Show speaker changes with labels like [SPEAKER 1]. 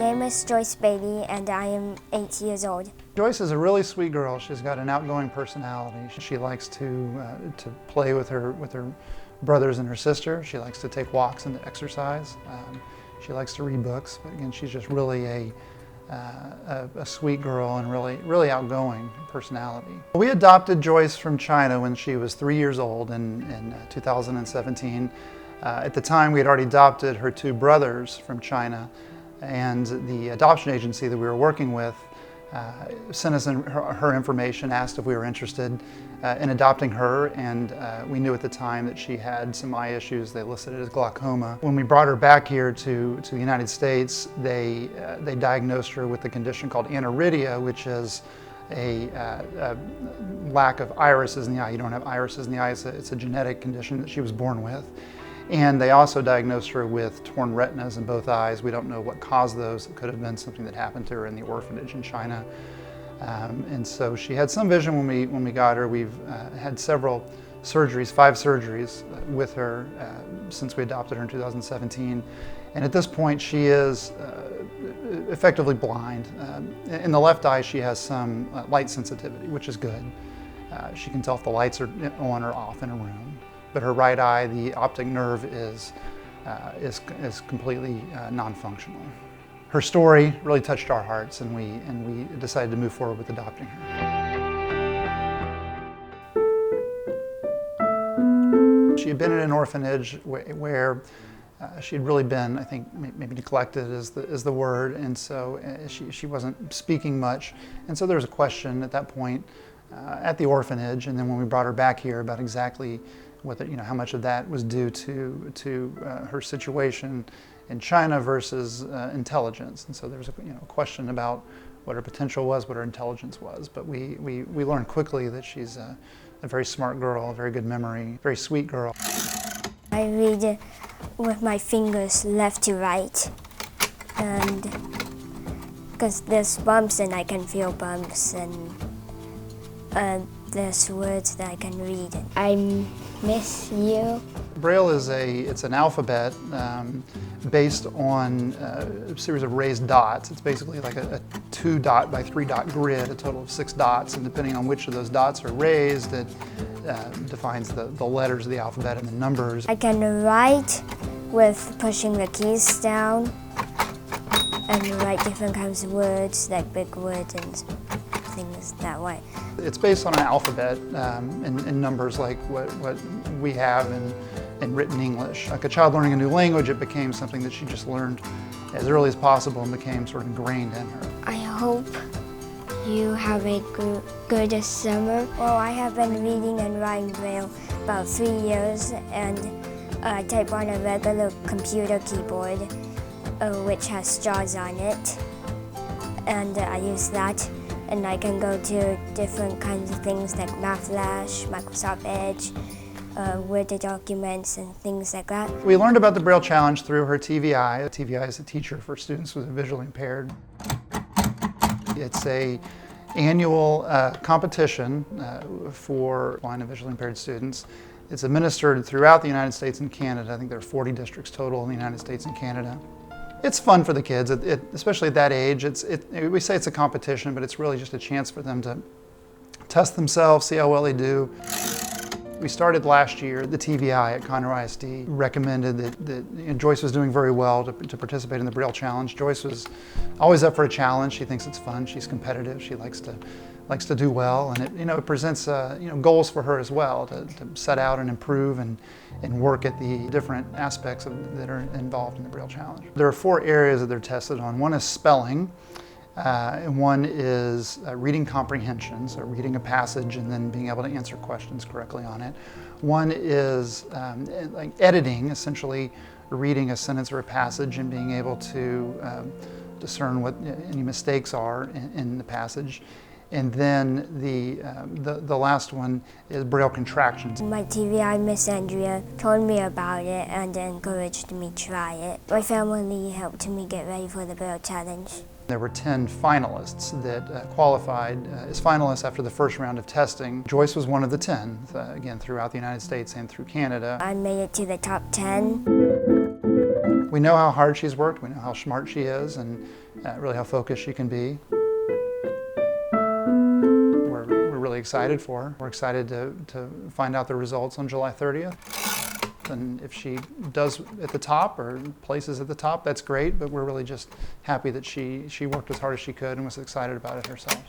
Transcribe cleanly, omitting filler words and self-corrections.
[SPEAKER 1] name is Joyce Bailey and I am 8 years old.
[SPEAKER 2] Joyce is a really sweet girl. She's got an outgoing personality. She likes to play with her brothers and her sister. She likes to take walks and to exercise. She likes to read books. But again, she's just really a sweet girl and really outgoing personality. We adopted Joyce from China when she was 3 years old in 2017. At the time, we had already adopted her 2 brothers from China, and the adoption agency that we were working with sent us her information, asked if we were interested in adopting her, and we knew at the time that she had some eye issues. They listed it as glaucoma. When we brought her back here to the United States, they diagnosed her with a condition called aniridia, which is a lack of irises in the eye. You don't have irises in the eye. It's a genetic condition that she was born with. And they also diagnosed her with torn retinas in both eyes. We don't know what caused those. It could have been something that happened to her in the orphanage in China. And so she had some vision when we got her. We've had several surgeries, 5 surgeries with her since we adopted her in 2017. And at this point, she is effectively blind. In the left eye, she has some light sensitivity, which is good. She can tell if the lights are on or off in a room. But her right eye, the optic nerve is completely non-functional. Her story really touched our hearts, and we decided to move forward with adopting her. She had been in an orphanage where she had really been, I think, maybe neglected is the word, and so she wasn't speaking much. And so there was a question at that point at the orphanage, and then when we brought her back here about exactly how much of that was due to her situation in China versus intelligence. And so there was a question about what her potential was, what her intelligence was. But we learned quickly that she's a very smart girl, a very good memory, very sweet girl.
[SPEAKER 1] I read with my fingers left to right, and because there's bumps and I can feel bumps, and there's words that I can read. I miss you.
[SPEAKER 2] Braille is an alphabet based on a series of raised dots. It's basically like a 2-dot by 3-dot grid, a total of 6 dots, and depending on which of those dots are raised, it defines the letters of the alphabet and the numbers.
[SPEAKER 1] I can write with pushing the keys down and write different kinds of words, like big words and things that way.
[SPEAKER 2] It's based on an alphabet and numbers like what we have in written English. Like a child learning a new language, it became something that she just learned as early as possible and became sort of ingrained in her.
[SPEAKER 1] I hope you have a good summer. Well, I have been reading and writing Braille about 3 years, and I type on a regular computer keyboard which has JAWS on it, and I use that. And I can go to different kinds of things like Flash, Microsoft Edge, Word documents, and things like that.
[SPEAKER 2] We learned about the Braille Challenge through her TVI. TVI is a teacher for students with visually impaired. It's an annual competition for blind and visually impaired students. It's administered throughout the United States and Canada. I think there are 40 districts total in the United States and Canada. It's fun for the kids, especially at that age. We say it's a competition, but it's really just a chance for them to test themselves, see how well they do. We started last year. The TVI at Conroe ISD recommended that Joyce was doing very well to participate in the Braille Challenge. Joyce was always up for a challenge. She thinks it's fun. She's competitive. She likes to do well, and it presents goals for her as well to set out and improve and work at the different aspects that are involved in the Braille Challenge. There are 4 areas that they're tested on. One is spelling, and one is reading comprehension, so reading a passage and then being able to answer questions correctly on it. One is like editing, essentially reading a sentence or a passage and being able to discern what any mistakes are in the passage. And then the last one is Braille contractions.
[SPEAKER 1] My TVI Miss Andrea told me about it and encouraged me to try it. My family helped me get ready for the Braille Challenge.
[SPEAKER 2] There were 10 finalists that qualified as finalists after the first round of testing. Joyce was one of the 10, again, throughout the United States and through Canada.
[SPEAKER 1] I made it to the top 10.
[SPEAKER 2] We know how hard she's worked, we know how smart she is, and really how focused she can be. We're really excited for her. We're excited to find out the results on July 30th. And if she does at the top or places at the top, that's great, but we're really just happy that she worked as hard as she could and was excited about it herself.